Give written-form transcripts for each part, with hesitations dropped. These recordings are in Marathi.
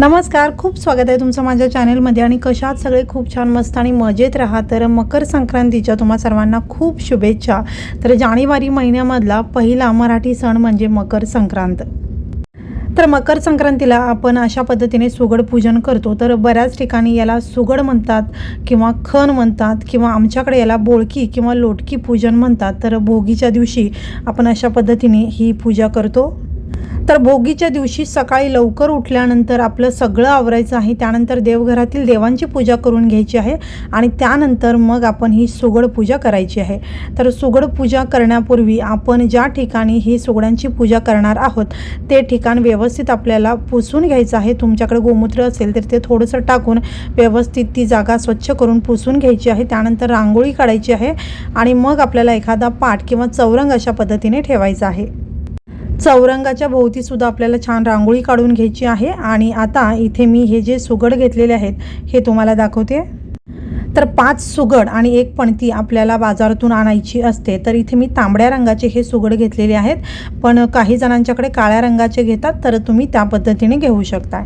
नमस्कार, खूप स्वागत आहे तुमचं माझ्या चॅनलमध्ये. आणि कशात सगळे खूप छान मस्त आणि मजेत राहा. तर मकर संक्रांतीच्या तुम्हा सर्वांना खूप शुभेच्छा. तर जानेवारी महिन्यामधला पहिला मराठी सण म्हणजे मकर संक्रांत. तर मकर संक्रांतीला आपण अशा पद्धतीने सुगड पूजन करतो. तर बऱ्याच ठिकाणी याला सुगड म्हणतात किंवा खण म्हणतात किंवा आमच्याकडे याला बोळकी किंवा लोटकी पूजन म्हणतात. तर भोगीच्या दिवशी आपण अशा पद्धतीने ही पूजा करतो. तर भोगीच्या दिवशी सकाळी लवकर उठल्यानंतर आपलं सगळं आवरायचं आहे. त्यानंतर देवघरातील देवांची पूजा करून घ्यायची आहे आणि त्यानंतर मग आपण ही सुगड पूजा करायची आहे. तर सुगड पूजा करण्यापूर्वी आपण ज्या ठिकाणी ही सुगडांची पूजा करणार आहोत ते ठिकाण व्यवस्थित आपल्याला पुसून घ्यायचं आहे. तुमच्याकडे गोमूत्र असेल तर ते थोडंसं टाकून व्यवस्थित ती जागा स्वच्छ करून पुसून घ्यायची आहे. त्यानंतर रांगोळी काढायची आहे आणि मग आपल्याला एखादा पाट किंवा चौरंग अशा पद्धतीने ठेवायचा आहे. चौरंगाच्या भोवती सुद्धा आपल्याला छान रांगोळी काढून घ्यायची आहे. आणि आता इथे मी हे जे सुगड घेतलेले आहेत हे तुम्हाला दाखवते. तर 5 सुगड आणि 1 पणती आपल्याला बाजारातून आणायची असते. तर इथे मी तांबड्या रंगाचे हे सुगड घेतलेले आहेत, पण काही जणांच्याकडे काळ्या रंगाचे घेतात, तर तुम्ही त्या पद्धतीने घेऊ शकता.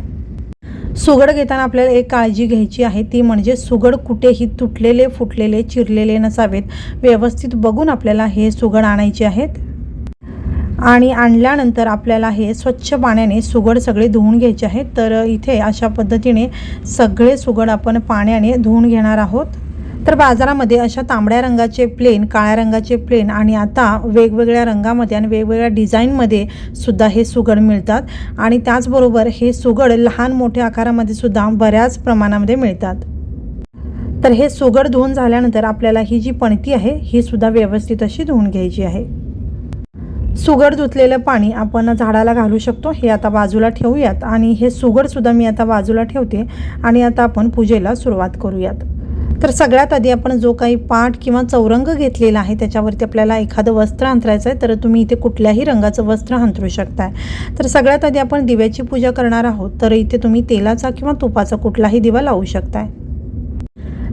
सुगड घेताना आपल्याला एक काळजी घ्यायची आहे, ती म्हणजे सुगड कुठेही तुटलेले फुटलेले चिरलेले नसावेत. व्यवस्थित बघून आपल्याला हे सुगड आणायचे आहेत. आणि आणल्यानंतर आपल्याला हे स्वच्छ पाण्याने सुगड सगळे धुवून घ्यायचे आहेत. तर इथे अशा पद्धतीने सगळे सुगड आपण पाण्याने धुवून घेणार आहोत. तर बाजारामध्ये अशा तांबड्या रंगाचे प्लेन, काळ्या रंगाचे प्लेन आणि आता वेगवेगळ्या रंगामध्ये आणि वेगवेगळ्या डिझाईनमध्ये सुद्धा हे सुगड मिळतात. आणि त्याचबरोबर हे सुगड लहान मोठ्या आकारामध्ये सुद्धा बऱ्याच प्रमाणामध्ये मिळतात. तर हे सुगड धुवून झाल्यानंतर आपल्याला ही जी पणती आहे ही सुद्धा व्यवस्थित अशी धुवून घ्यायची आहे. सुगड धुतलेलं पाणी आपण झाडाला घालू शकतो. हे आता बाजूला ठेवूयात आणि हे सुगडसुद्धा मी आता बाजूला ठेवते आणि आता आपण पूजेला सुरुवात करूयात. तर सगळ्यात आधी आपण जो काही पाट किंवा चौरंग घेतलेला आहे त्याच्यावरती आपल्याला एखादं वस्त्र अंथरायचं आहे. तर तुम्ही इथे कुठल्याही रंगाचं वस्त्र अंथरू शकताय. तर सगळ्यात आधी आपण दिव्याची पूजा करणार आहोत. तर इथे तुम्ही तेलाचा किंवा तुपाचा कुठलाही दिवा लावू शकताय.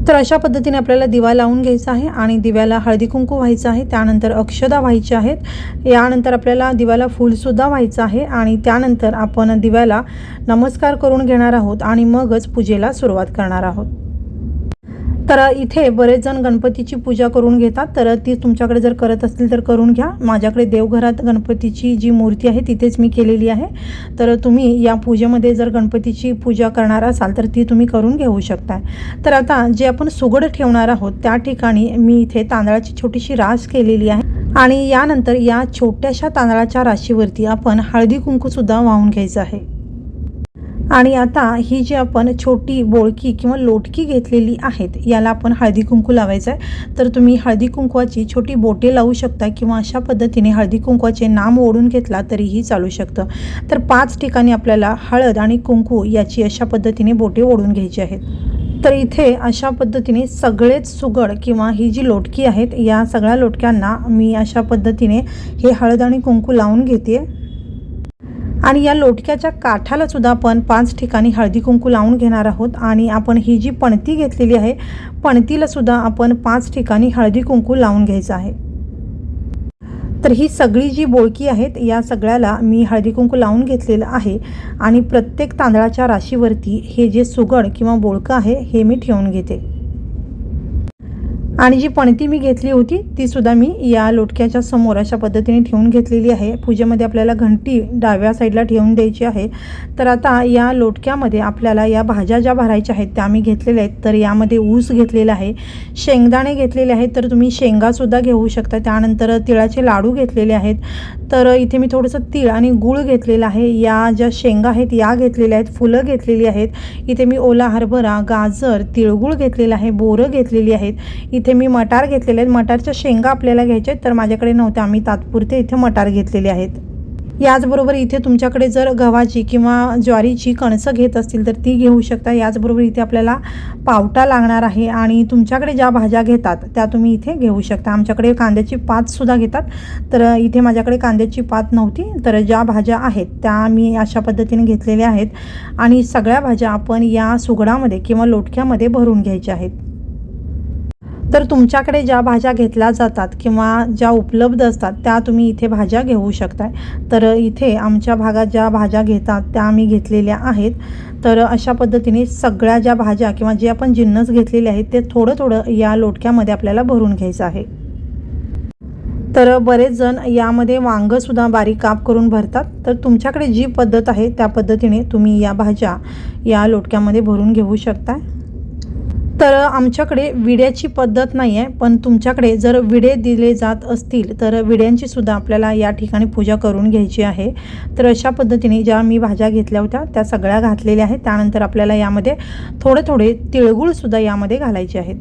तर अशा पद्धतीने आपल्याला दिवा लावून घ्यायचा आहे आणि दिव्याला हळदी कुंकू व्हायचं आहे. त्यानंतर अक्षदा व्हायच्या आहेत. यानंतर आपल्याला दिव्याला फूलसुद्धा व्हायचं आहे आणि त्यानंतर आपण दिव्याला नमस्कार करून घेणार आहोत आणि मगच पूजेला सुरुवात करणार आहोत. तर इथे बरेच जण गणपतीची पूजा करून घेतात, तर ती तुमच्याकडे जर करत असतील तर करून घ्या. माझ्याकडे देवघरात गणपतीची जी मूर्ती आहे तिथेच मी केलेली आहे. तर तुम्ही या पूजेमध्ये जर गणपतीची पूजा करणार असाल तर ती तुम्ही करून घेऊ शकता. तर आता जे आपण सुगड ठेवणार आहोत त्या ठिकाणी मी इथे तांदळाची छोटीशी रास केलेली आहे आणि यानंतर या छोट्याशा तांदळाच्या राशीवरती आपण हळदी कुंकूसुद्धा वाहून घ्यायचं आहे. आणि आता ही जी आपण छोटी बोळकी किंवा लोटकी घेतलेली आहेत याला आपण हळदी कुंकू लावायचं आहे. तर तुम्ही हळदी कुंकवाची छोटी बोटे लावू शकता किंवा अशा पद्धतीने हळदी कुंकवाचे नाम ओढून घेतला तरीही चालू शकतं. तर 5 ठिकाणी आपल्याला हळद आणि कुंकू याची अशा पद्धतीने बोटे ओढून घ्यायची आहेत. तर इथे अशा पद्धतीने सगळेच सुगड किंवा ही जी लोटकी आहेत या सगळ्या लोटक्यांना मी अशा पद्धतीने हे हळद आणि कुंकू लावून घेते. आणि या लोटक्याच्या काठाला सुद्धा आपण 5 ठिकाणी हळदी कुंकू लावून घेणार आहोत. आणि आपण ही जी पणती घेतलेली आहे पणतीला सुद्धा आपण 5 ठिकाणी हळदी कुंकू लावून घ्यायचं आहे. तर ही सगळी जी बोळकी आहेत या सगळ्याला मी हळदी कुंकू लावून घेतलेलं आहे. आणि प्रत्येक तांदळाच्या राशीवरती हे जे सुगड किंवा बोळकं आहे हे मी ठेवून घेते. आणि जी पणती मी घेतली होती ती सुद्धा मी या लोटक्याच्या समोर अशा पद्धतीने ठेवून घेतलेली आहे. पूजेमध्ये आपल्याला घंटी डाव्या साईडला ठेवून द्यायची आहे. तर आता या लोटक्यामध्ये आपल्याला या भाज्या ज्या भरायच्या आहेत त्या मी घेतलेल्या आहेत. तर यामध्ये ऊस घेतलेला आहे, शेंगदाणे घेतलेले आहेत, तर तुम्ही शेंगासुद्धा घेऊ शकता. त्यानंतर तिळाचे लाडू घेतलेले आहेत. तर इथे मी थोडंसं तीळ आणि गूळ घेतलेलं आहे. या ज्या शेंगा आहेत या घेतलेल्या आहेत, फुलं घेतलेली आहेत. इथे मी ओला हरभरा, गाजर, तिळगूळ घेतलेला आहे, बोरं घेतलेली आहेत. इथे मी मटार घेतलेले आहेत. मटारच्या शेंगा आपल्याला घ्यायच्या आहेत, तर माझ्याकडे नव्हत्या, आम्ही तात्पुरते इथे मटार घेतलेले आहेत. याचबरोबर इथे तुमच्याकडे जर गव्हाची किंवा ज्वारीची कणसं घेत असतील तर ती घेऊ शकता. याचबरोबर इथे आपल्याला पावटा लागणार आहे आणि तुमच्याकडे ज्या भाज्या घेतात त्या तुम्ही इथे घेऊ शकता. आमच्याकडे कांद्याची पातसुद्धा घेतात, तर इथे माझ्याकडे कांद्याची पात नव्हती. तर ज्या भाज्या आहेत त्या मी अशा पद्धतीने घेतलेल्या आहेत आणि सगळ्या भाज्या आपण या सुगडामध्ये किंवा लोटक्यामध्ये भरून घ्यायच्या आहेत. तर तुमच्याकडे ज्या भाज्या घेतल्या जातात किंवा ज्या उपलब्ध असतात त्या तुम्ही इथे भाज्या घेऊ शकताय. तर इथे आमच्या भागात ज्या भाज्या घेतात त्या आम्ही घेतलेल्या आहेत. तर अशा पद्धतीने सगळ्या ज्या भाज्या किंवा जे आपण जिन्नस घेतलेले आहेत ते थोडं थोडं या लोटक्यामध्ये आपल्याला भरून घ्यायचं आहे. तर बरेच जण यामध्ये वांगंसुद्धा बारीक काप करून भरतात. तर तुमच्याकडे जी पद्धत आहे त्या पद्धतीने तुम्ही या भाज्या या लोटक्यामध्ये भरून घेऊ शकता. तर आमच्याकडे विड्याची पद्धत नाही आहे, पण तुमच्याकडे जर विडे दिले जात असतील तर विड्यांचीसुद्धा आपल्याला या ठिकाणी पूजा करून घ्यायची आहे. तर अशा पद्धतीने ज्या मी भाज्या घेतल्या होत्या त्या सगळ्या घातलेल्या आहेत. त्यानंतर आपल्याला यामध्ये थोडे थोडे तिळगुळसुद्धा यामध्ये घालायचे आहेत.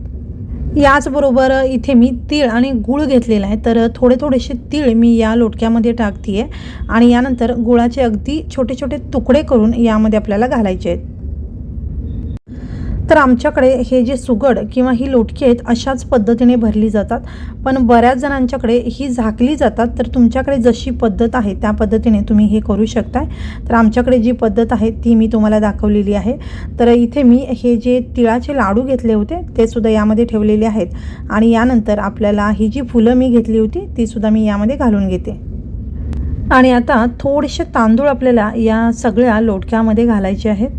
याचबरोबर इथे मी तीळ आणि गूळ घेतलेला आहे. तर थोडे थोडेसे तीळ मी या लोटक्यामध्ये टाकते आहे आणि यानंतर गुळाचे अगदी छोटे छोटे तुकडे करून यामध्ये आपल्याला घालायचे आहेत. तर आमच्याकडे हे जे सुगड किंवा ही लोटकी आहेत अशाच पद्धतीने भरली जातात, पण बऱ्याच जणांच्याकडे ही झाकली जातात. तर तुमच्याकडे जशी पद्धत आहे त्या पद्धतीने तुम्ही हे करू शकताय. तर आमच्याकडे जी पद्धत आहे ती मी तुम्हाला दाखवलेली आहे. तर इथे मी हे जे तिळाचे लाडू घेतले होते ते सुद्धा यामध्ये ठेवलेले आहेत आणि यानंतर आपल्याला ही जी फुलं मी घेतली होती ती सुद्धा मी यामध्ये घालून घेते. आणि आता थोडेसे तांदूळ आपल्याला या सगळ्या लोटक्यामध्ये घालायचे आहेत.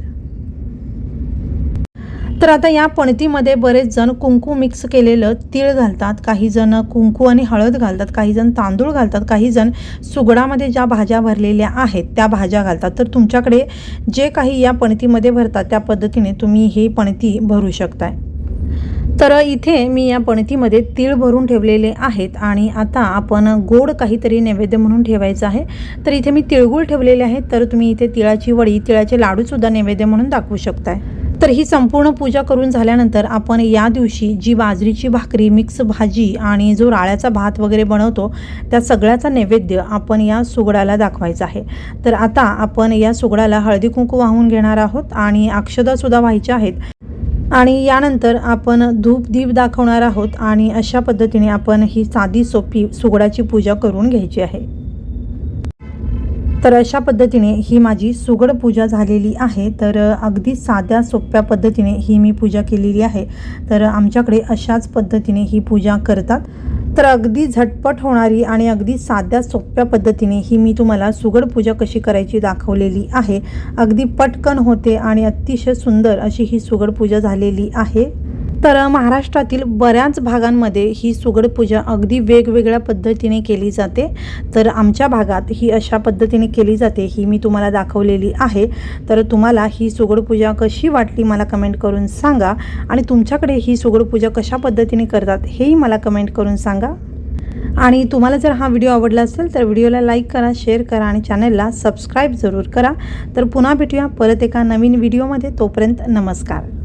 तर आता या पणतीमध्ये बरेच जण कुंकू मिक्स केलेलं तीळ घालतात, काही जण कुंकू आणि हळद घालतात, काही जण तांदूळ घालतात, काही जण सुगडामध्ये ज्या भाज्या भरलेल्या आहेत त्या भाज्या घालतात. तर तुमच्याकडे जे काही या पणतीमध्ये भरतात त्या पद्धतीने तुम्ही ही पणती भरू शकताय. तर इथे मी या पणतीमध्ये तीळ भरून ठेवलेले आहेत आणि आता आपण गोड काहीतरी नैवेद्य म्हणून ठेवायचं आहे. तर इथे मी तिळगुळ ठेवलेले आहेत. तर तुम्ही इथे तिळाची वडी, तिळाचे लाडूसुद्धा नैवेद्य म्हणून दाखवू शकताय. तर ही संपूर्ण पूजा करून झाल्यानंतर आपण या दिवशी जी बाजरीची भाकरी, मिक्स भाजी आणि जो राळ्याचा भात वगैरे बनवतो त्या सगळ्याचा नैवेद्य आपण या सुगडाला दाखवायचा आहे. तर आता आपण या सुगडाला हळदी कुंकू वाहून घेणार आहोत आणि अक्षतासुद्धा व्हायच्या आहेत आणि यानंतर आपण धूप दीप दाखवणार आहोत आणि अशा पद्धतीने आपण ही साधी सोपी सुगडाची पूजा करून घ्यायची आहे. तर अशा पद्धतीने ही माझी सुगड पूजा झालेली आहे. तर अगदी साध्या सोप्या पद्धतीने ही मी पूजा केलेली आहे. तर आमच्याकडे अशाच पद्धतीने ही पूजा करतात. तर अगदी झटपट होणारी आणि अगदी साध्या सोप्या पद्धतीने ही मी तुम्हाला सुगड पूजा कशी करायची दाखवलेली आहे. अगदी पटकन होते आणि अतिशय सुंदर अशी ही सुगड पूजा झालेली आहे. तर महाराष्ट्रातील बऱ्याच भागांमध्ये ही सुगड पूजा अगदी वेगवेगळ्या पद्धतीने केली जाते. तर आमच्या भागात ही अशा पद्धतीने केली जाते ही मी तुम्हाला दाखवलेली आहे. तर तुम्हाला ही सुगड पूजा कशी वाटली मला कमेंट करून सांगा आणि तुमच्याकडे ही सुगड पूजा कशा पद्धतीने करतात हेही मला कमेंट करून सांगा. आणि तुम्हाला जर हा व्हिडिओ आवडला असेल तर व्हिडिओला लाईक करा, शेअर करा आणि चॅनलला सबस्क्राईब जरूर करा. तर पुन्हा भेटूया परत एका नवीन व्हिडिओमध्ये. तोपर्यंत नमस्कार.